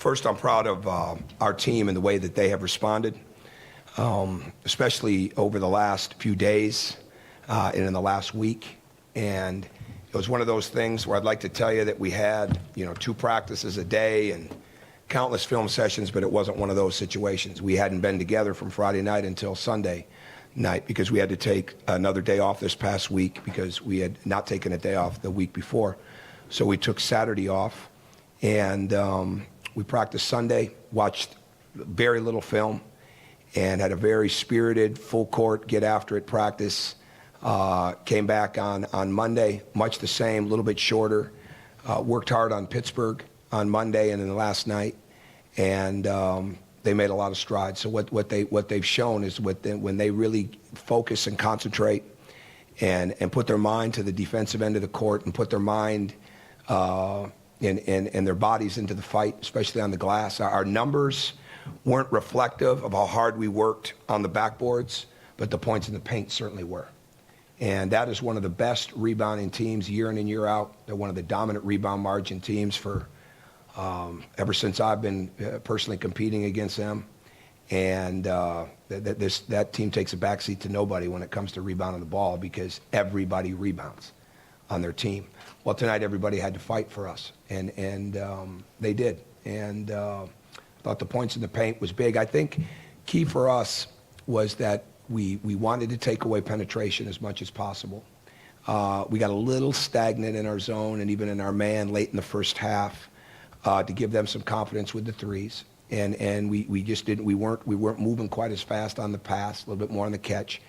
First, I'm proud of our team and the way that they have responded, especially over the last few days and in the last week. And it was one of those things where I'd like to tell you that we had, 2 practices a day and countless film sessions, but it wasn't one of those situations. We hadn't been together from Friday night until Sunday night because we had to take another day off this past week because we had not taken a day off the week before. So we took Saturday off, and we practiced Sunday, watched very little film, and had a very spirited, full court, get after it practice. Came back on Monday, much the same, a little bit shorter. Worked hard on Pittsburgh on Monday and then the last night, and they made a lot of strides. So what they've shown is when they really focus and concentrate and put their mind to the defensive end of the court and put their mind and their bodies into the fight, especially on the glass. Our numbers weren't reflective of how hard we worked on the backboards, but the points in the paint certainly were. And that is one of the best rebounding teams year in and year out. They're one of the dominant rebound margin teams for ever since I've been personally competing against them. And that team takes a backseat to nobody when it comes to rebounding the ball because everybody rebounds on their team. Well, tonight everybody had to fight for us, and they did. And I thought the points in the paint was big. I think key for us was that we wanted to take away penetration as much as possible. We got a little stagnant in our zone and even in our man late in the first half to give them some confidence with the threes. And we just didn't, we weren't moving quite as fast on the pass, a little bit more on the catch.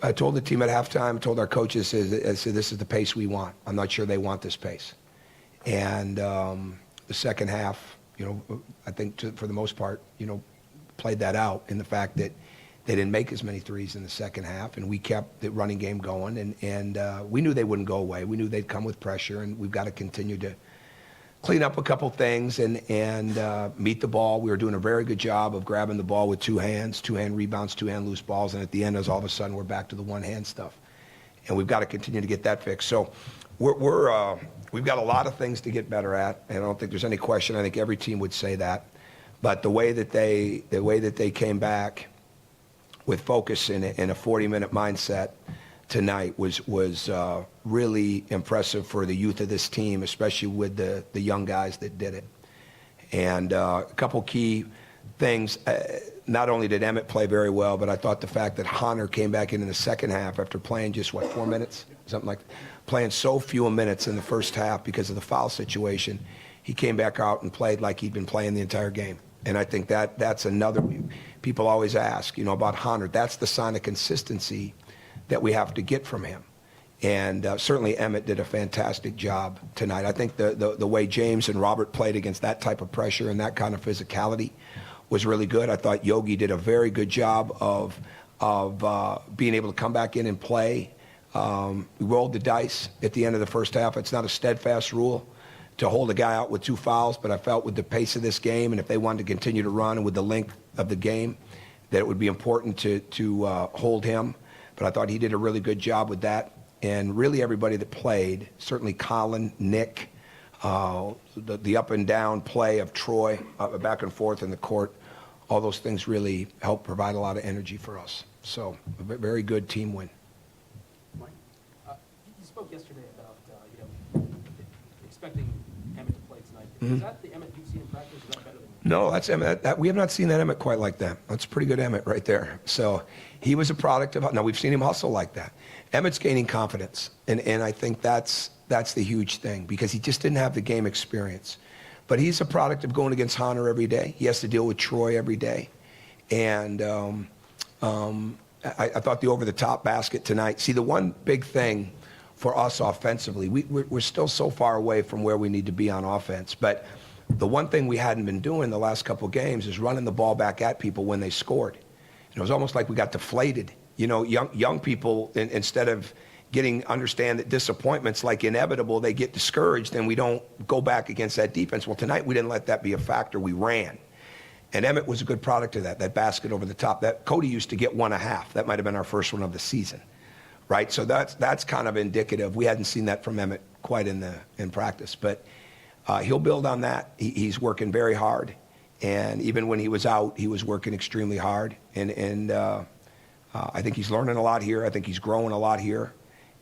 I told the team at halftime, told our coaches, I said, this is the pace we want. I'm not sure they want this pace. And the second half, I think for the most part, played that out in the fact that they didn't make as many threes in the second half, and we kept the running game going, and we knew they wouldn't go away. We knew they'd come with pressure, and we've got to continue to clean up a couple things and meet the ball. We were doing a very good job of grabbing the ball with 2 hands, 2-hand rebounds, 2-hand loose balls, and at the end, as all of a sudden, we're back to the 1-hand stuff. And we've got to continue to get that fixed. So we've got a lot of things to get better at, and I don't think there's any question. I think every team would say that. But the way that they came back with focus in a 40-minute mindset tonight was really impressive for the youth of this team, especially with the young guys that did it. And a couple key things. Not only did Emmitt play very well, but I thought the fact that Hunter came back in the second half after playing just, 4 minutes? Something like that. Playing so few minutes in the first half because of the foul situation, he came back out and played like he'd been playing the entire game. And I think that's another, people always ask, about Hunter. That's the sign of consistency that we have to get from him. And certainly Emmitt did a fantastic job tonight. I think the way James and Robert played against that type of pressure and that kind of physicality was really good. I thought Yogi did a very good job of being able to come back in and play. We rolled the dice at the end of the first half. It's not a steadfast rule to hold a guy out with 2 fouls, but I felt with the pace of this game and if they wanted to continue to run and with the length of the game, that it would be important to hold him. But I thought he did a really good job with that. And really everybody that played, certainly Colin, Nick, the up and down play of Troy, back and forth in the court, all those things really helped provide a lot of energy for us. So a very good team win. Mike, you spoke yesterday about expecting Emmitt to play tonight. Mm-hmm. Is that the Emmitt you've seen in practice? Is that better than No, that's Emmitt. We have not seen that Emmitt quite like that. That's pretty good Emmitt right there. So he was a product of, now we've seen him hustle like that. Emmitt's gaining confidence, and I think that's the huge thing because he just didn't have the game experience. But he's a product of going against Hunter every day. He has to deal with Troy every day. And I thought the over-the-top basket tonight, see the one big thing for us offensively, we're still so far away from where we need to be on offense, but the one thing we hadn't been doing the last couple of games is running the ball back at people when they scored. And it was almost like we got deflated. Young people, instead of understand that disappointment's like inevitable, they get discouraged and we don't go back against that defense. Well, tonight we didn't let that be a factor. We ran. And Emmitt was a good product of that basket over the top. That Cody used to get 1.5. That might have been our first one of the season, right? So that's kind of indicative. We hadn't seen that from Emmitt quite in practice, but he'll build on that. He's working very hard. And even when he was out, he was working extremely hard. And I think he's learning a lot here. I think he's growing a lot here.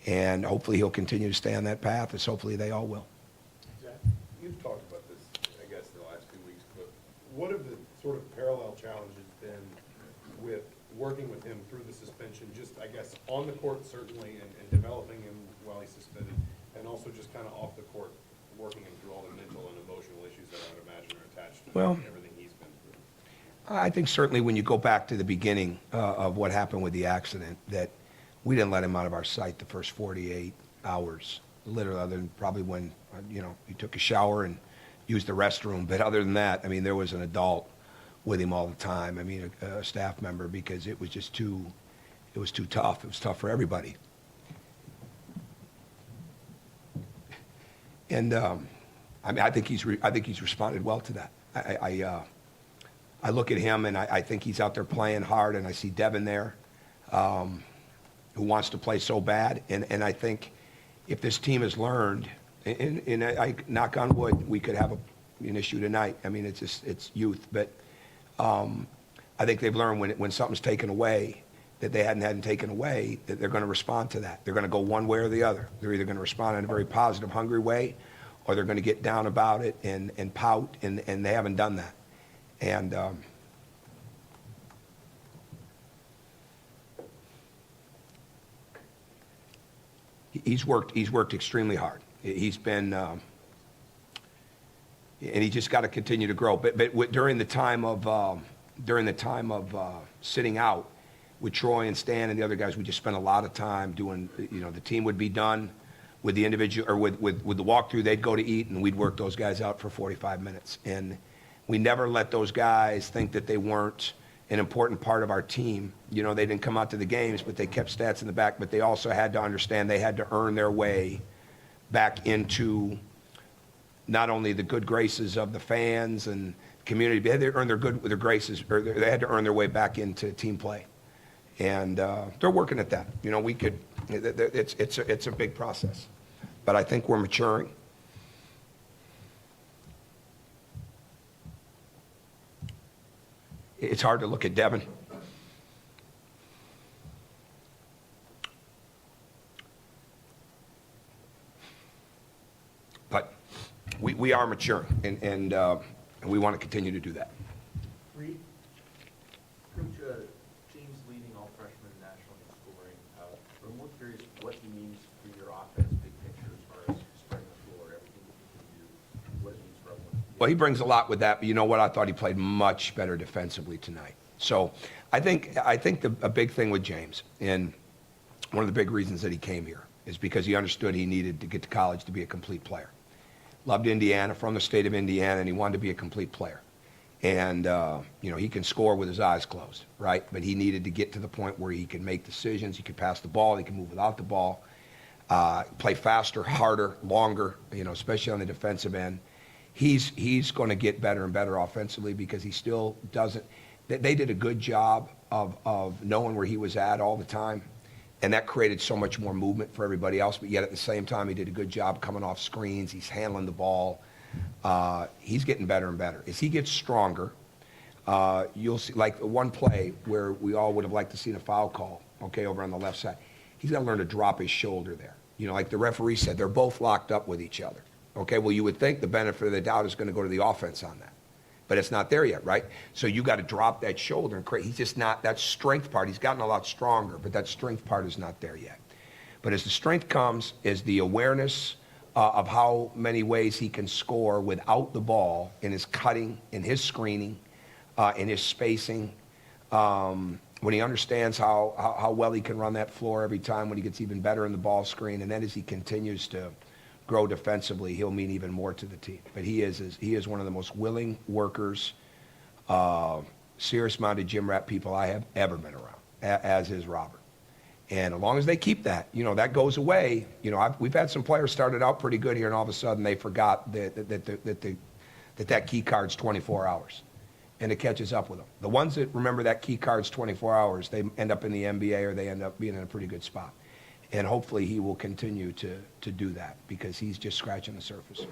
And hopefully he'll continue to stay on that path, as hopefully they all will. Zach, you've talked about this, I guess, in the last few weeks, but what have the sort of parallel challenges been with working with him through the suspension, just, I guess, on the court certainly, and developing him while he's suspended, and also just kind of off the court, working him through all the mental and emotional issues that I would imagine are attached to everything he's been through? I think certainly when you go back to the beginning of what happened with the accident, that we didn't let him out of our sight the first 48 hours, literally, other than probably when, he took a shower and used the restroom. But other than that, I mean, there was an adult with him all the time. I mean, a staff member, because it was just too tough. It was tough for everybody. And I mean, I think he's responded well to that. I look at him and I think he's out there playing hard, and I see Devin there, who wants to play so bad. And I think if this team has learned, and I knock on wood, we could have an issue tonight. I mean, it's youth, but I think they've learned when something's taken away that they hadn't taken away, that they're going to respond to that. They're going to go one way or the other. They're either going to respond in a very positive, hungry way, or they're going to get down about it and pout, and they haven't done that. And he's worked extremely hard. He's been, and he just got to continue to grow. But during the time of sitting out with Troy and Stan and the other guys, we just spent a lot of time doing. The team would be done with the individual, or with the walkthrough. They'd go to eat, and we'd work those guys out for 45 minutes. And we never let those guys think that they weren't an important part of our team. They didn't come out to the games, but they kept stats in the back. But they also had to understand they had to earn their way back into not only the good graces of the fans and community, but they had to earn their graces, or they had to earn their way back into team play. And they're working at that. It's a big process, but I think we're maturing. It's hard to look at Devin. But we are maturing, and we want to continue to do that. Reed, Coach, James leading all freshmen nationally in scoring. I'm more curious what he means for your offense, big picture, as far as spreading the floor, everything that you can do, what it means for everyone. Well, he brings a lot with that, but you know what? I thought he played much better defensively tonight. So I think a big thing with James, and one of the big reasons that he came here, is because he understood he needed to get to college to be a complete player. Loved Indiana, from the state of Indiana, and he wanted to be a complete player. And, he can score with his eyes closed, right? But he needed to get to the point where he could make decisions, he could pass the ball, he could move without the ball, play faster, harder, longer, especially on the defensive end. He's going to get better and better offensively, because he still doesn't. They did a good job of knowing where he was at all the time, and that created so much more movement for everybody else. But yet at the same time, he did a good job coming off screens. He's handling the ball. He's getting better and better. As he gets stronger, you'll see, like one play where we all would have liked to see a foul call, over on the left side. He's got to learn to drop his shoulder there. Like the referee said, they're both locked up with each other. Well, you would think the benefit of the doubt is going to go to the offense on that. But it's not there yet, right? So you got to drop that shoulder and create. He's just not, that strength part, he's gotten a lot stronger, but that strength part is not there yet. But as the strength comes, is the awareness of how many ways he can score without the ball, in his cutting, in his screening, in his spacing. When he understands how well he can run that floor every time, when he gets even better in the ball screen, and then as he continues to grow defensively, he'll mean even more to the team. But he is one of the most willing workers, serious-minded gym rat people I have ever been around, as is Robert. And as long as they keep that, that goes away. We've had some players started out pretty good here, and all of a sudden they forgot that key card's 24 hours, and it catches up with them. The ones that remember that key card's 24 hours, they end up in the NBA, or they end up being in a pretty good spot. And hopefully he will continue to do that, because he's just scratching the surface.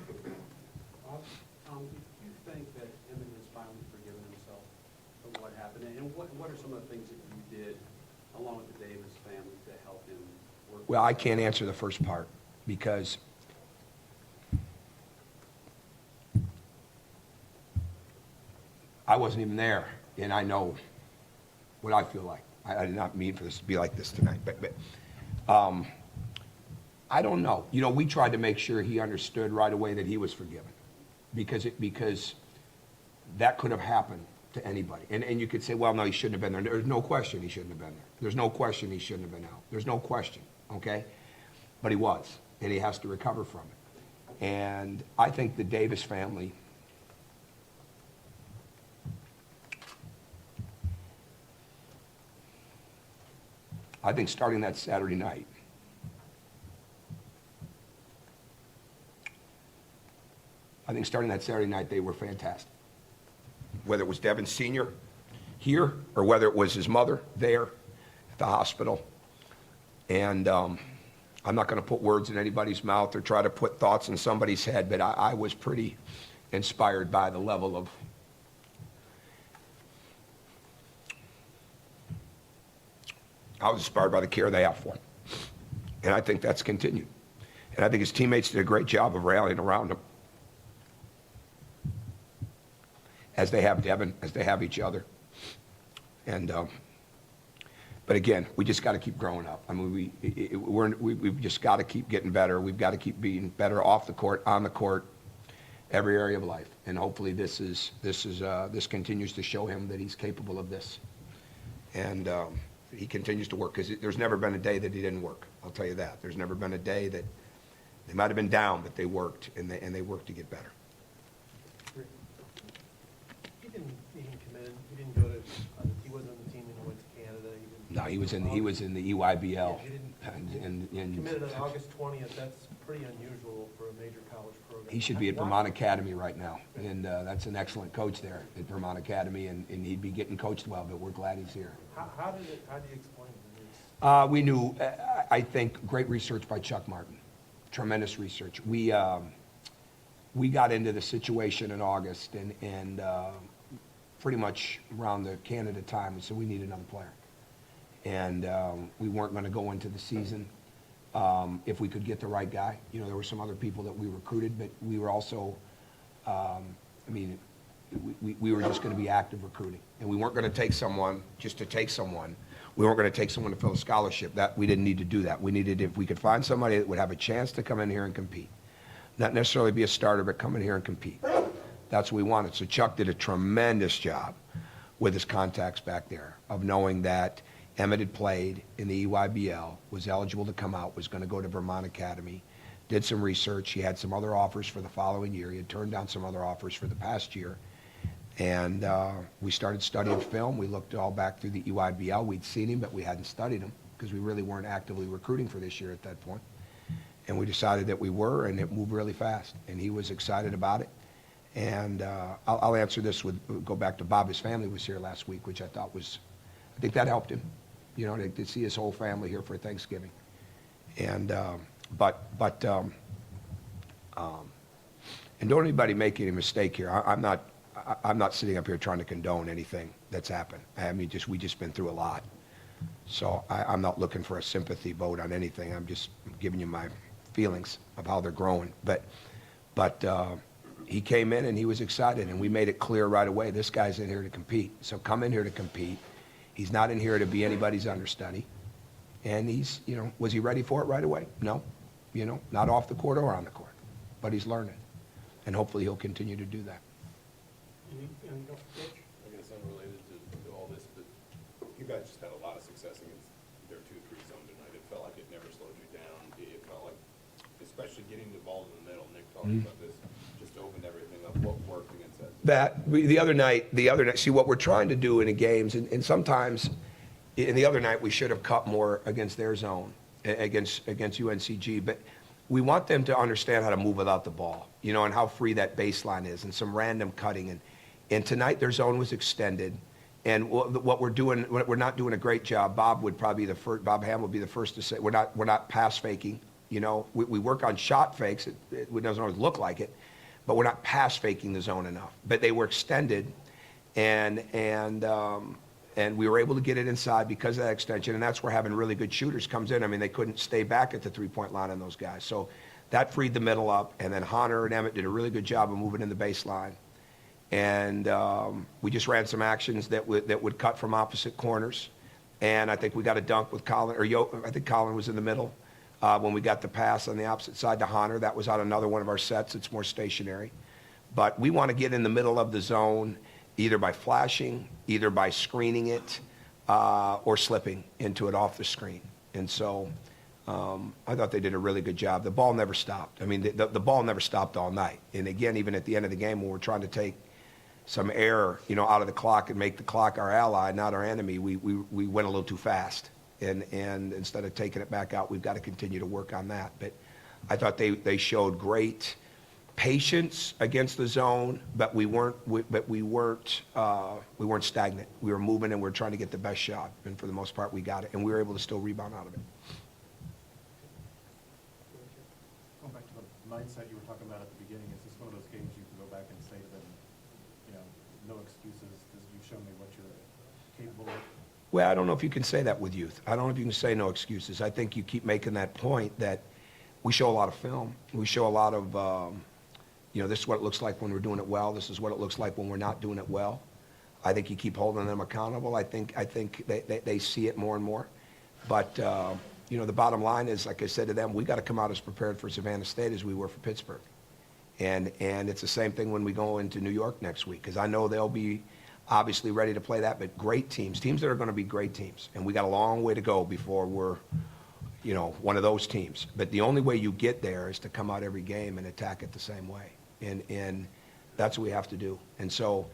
Tom, if you think that Emmitt has finally forgiven And what are some of the things that you did along with the Davis family to help him work? Well, I can't answer the first part because I wasn't even there, and I know what I feel like. I did not mean for this to be like this tonight, but I don't know. You know, we tried to make sure he understood right away that he was forgiven because that could have happened to anybody. And you could say, well, no, he shouldn't have been there. There's no question he shouldn't have been there. There's no question he shouldn't have been out. There's no question, okay? But he was, and he has to recover from it. And I think the Davis family, I think starting that Saturday night, they were fantastic. Whether it was Devin Sr. here or whether it was his mother there at the hospital. And I'm not going to put words in anybody's mouth or try to put thoughts in somebody's head, but I was pretty inspired by the level of I was inspired by the care they have for him. And I think that's continued. And I think his teammates did a great job of rallying around him. As they have Devin, as they have each other. And, but again, we just got to keep growing up. I mean, we've just got to keep getting better. We've got to keep being better off the court, on the court, every area of life. And hopefully this continues to show him that he's capable of this. And he continues to work, because there's never been a day that he didn't work. I'll tell you that. There's never been a day that they might have been down, but they worked, and they worked to get better. He didn't commit. He didn't go to. He wasn't on the team when he went to Canada. He didn't, No, he was in the EYBL. Yeah, he and committed on August 20th. That's pretty unusual for a major college program. he should be at Vermont Academy right now, and that's an excellent coach there at Vermont Academy, and he'd be getting coached well, but we're glad he's here. How do you explain it? We knew, I think, great research by Chuck Martin, tremendous research. We got into the situation in August, and pretty much around the Canada time, we said we need another player. And we weren't going to go into the season if we could get the right guy. You know, there were some other people that we recruited, but we were also, we were just going to be active recruiting. And we weren't going to take someone just to take someone. We weren't going to take someone to fill a scholarship. We didn't need to do that. We needed, if we could find somebody that would have a chance to come in here and compete. Not necessarily be a starter, but come in here and compete. That's what we wanted. So Chuck did a tremendous job with his contacts back there of knowing that Emmitt had played in the EYBL, was eligible to come out, was going to go to Vermont Academy, did some research. He had some other offers for the following year. He had turned down some other offers for the past year. And we started studying film. We looked all back through the EYBL. We'd seen him, but we hadn't studied him because we really weren't actively recruiting for this year at that point. And we decided that we were, and it moved really fast. And he was excited about it. And I'll answer this go back to Bob. His family was here last week, which I think that helped him, you know, to see his whole family here for Thanksgiving. And, and don't anybody make any mistake here. I'm not sitting up here trying to condone anything that's happened. I mean, we just been through a lot. So I'm not looking for a sympathy vote on anything. I'm just giving you my feelings of how they're growing. But he came in and he was excited, and we made it clear right away, this guy's in here to compete. So come in here to compete. He's not in here to be anybody's understudy. And he's, you know, was he ready for it right away? No. You know, not off the court or on the court. But he's learning. And hopefully he'll continue to do that. I guess unrelated to all this, but you guys just had a lot of success against their 2-3 zone tonight. It felt like it never slowed you down. It felt like, especially getting the ball in the middle, Nick talked about this, just opened everything up. What worked against that? The other night, see what we're trying to do in the games, and sometimes in the other night we should have cut more against their zone, against UNCG, but we want them to understand how to move without the ball, you know, and how free that baseline is, and some random cutting. And tonight their zone was extended, and what we're not doing a great job. Bob Ham would be the first to say we're not pass faking. You know, we work on shot fakes. It doesn't always look like it, but we're not pass faking the zone enough. But they were extended, and And we were able to get it inside because of that extension, and that's where having really good shooters comes in. I mean, they couldn't stay back at the three-point line on those guys. So that freed the middle up, and then Hunter and Emmitt did a really good job of moving in the baseline. And we just ran some actions that would cut from opposite corners. And I think we got a dunk with Colin, I think Colin was in the middle. When we got the pass on the opposite side to Hunter, that was on another one of our sets. It's more stationary. But we want to get in the middle of the zone either by flashing, either by screening it, or slipping into it off the screen. And so I thought they did a really good job. The ball never stopped. I mean, the ball never stopped all night. And again, even at the end of the game when we're trying to take some air, out of the clock and make the clock our ally, not our enemy, we went a little too fast. And instead of taking it back out, we've got to continue to work on that. But I thought they showed great patience against the zone, but we weren't stagnant. We were moving and we were trying to get the best shot. And for the most part, we got it, and we were able to still rebound out of it. Going back to the mindset you were talking about at the beginning, is this one of those games you can go back and say to them, no excuses, because you've shown me what you're capable of? Well, I don't know if you can say that with youth. I don't know if you can say no excuses. I think you keep making that point that we show a lot of film. We show a lot of, this is what it looks like when we're doing it well. This is what it looks like when we're not doing it well. I think you keep holding them accountable. I think they see it more and more. But, the bottom line is, like I said to them, we got to come out as prepared for Savannah State as we were for Pittsburgh. And it's the same thing when we go into New York next week, because I know they'll be obviously ready to play that, but great teams that are going to be great teams. And we got a long way to go before we're, one of those teams. But the only way you get there is to come out every game and attack it the same way. And that's what we have to do. And so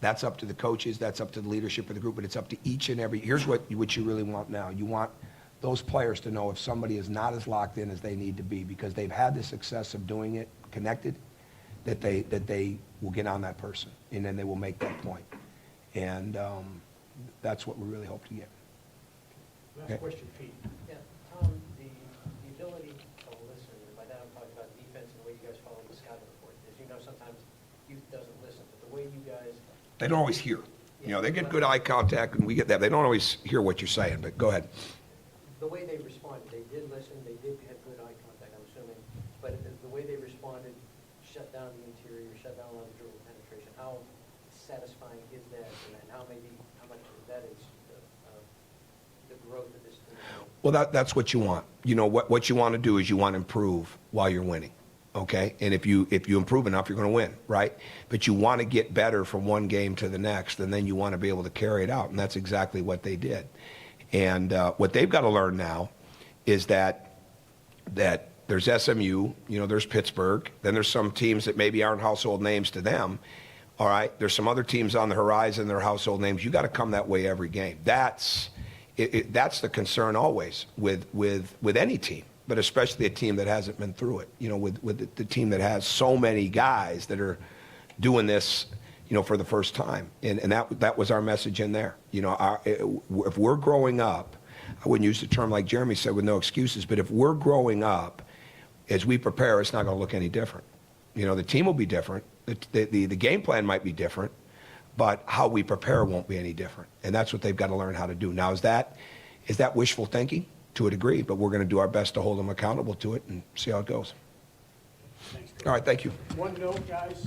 that's up to the coaches, that's up to the leadership of the group, but it's up to each and every, here's what you really want now. You want those players to know if somebody is not as locked in as they need to be because they've had the success of doing it connected, that they will get on that person, and then they will make that point. And that's what we really hope to get. Last question, Pete. Yeah, Tom, the ability to listen, and by that I'm talking about defense and the way you guys follow the scouting report. As you know, sometimes youth doesn't listen, but the way you guys, They don't always hear. They get good eye contact, and we get that. They don't always hear what you're saying, but go ahead. the way they responded, they did listen, they did have good eye contact, I'm assuming, but the way they responded, shut down the interior, shut down a lot of dribble penetration, how satisfying is that, and how much of that is the growth of this team? Well, that's what you want. What you want to do is you want to improve while you're winning, okay? And if you improve enough, you're going to win, right? But you want to get better from one game to the next, and then you want to be able to carry it out, and that's exactly what they did. And what they've got to learn now is that there's SMU, there's Pittsburgh, then there's some teams that maybe aren't household names to them, all right? There's some other teams on the horizon that are household names. You got to come that way every game. That's the concern always with any team, but especially a team that hasn't been through it, with the team that has so many guys that are doing this, for the first time. And that was our message in there. If we're growing up, I wouldn't use the term like Jeremy said with no excuses, but if we're growing up, as we prepare, it's not going to look any different. The team will be different. The game plan might be different, but how we prepare won't be any different. And that's what they've got to learn how to do. Now, is that wishful thinking? To a degree, but we're going to do our best to hold them accountable to it and see how it goes. Thanks, All right, thank you. One note, guys,